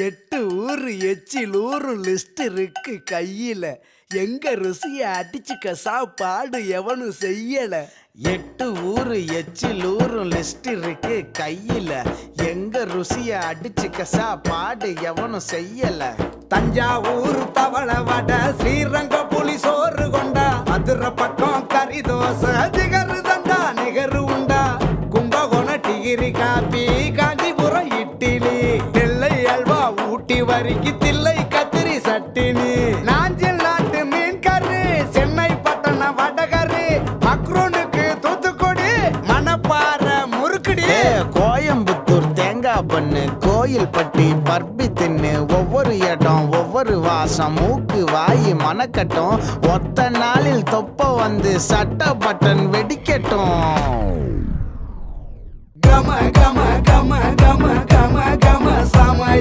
8 ஊரு எச்சில் ஊரும் லிஸ்ட் இருக்கு கையில. எங்க ருசிய அடிச்சுக்க சாப்பாடு எவனும் செய்யல. 8 ஊரு எச்சில் ஊரும் லிஸ்ட் இருக்கு கையில. எங்க ருசிய அடிச்சுக்க சாப்பாடு எவனும் செய்யல. தஞ்சாவூர் தவள வடை, ஸ்ரீரங்க புலி சோறு கொண்டா, மதுரை பக்கம் கறி தோசை, ஜிகரு தண்டா நிகரு உண்டா, கும்பகோணம் டிகிரி காப்பி, காஞ்சிபுரம் இட்லி, நெல்லை அல்வா ஊட்டி வரிக்கு தில்லை கத்திரி சட்டினி, நாஞ்சில் நாட்டு மீன் கறி, சென்னை பட்டணம் வடகறி, மக்ரூனுக்கு தூத்துக்குடி, மணப்பாறை முறுக்குடி, கோயம்புத்தூர் தேங்காய் பண்ணு, கோயில் பட்டி பர்பி தின்னு, ஒவ்வொரு இடம் ஒவ்வொரு வாசம், மூக்கு வாயி மணக்கட்டும், ஒத்த நாளில் தொப்ப வந்து சட்ட பட்டன் வெடிக்கட்டும். கம கம கம கம கம கம சமய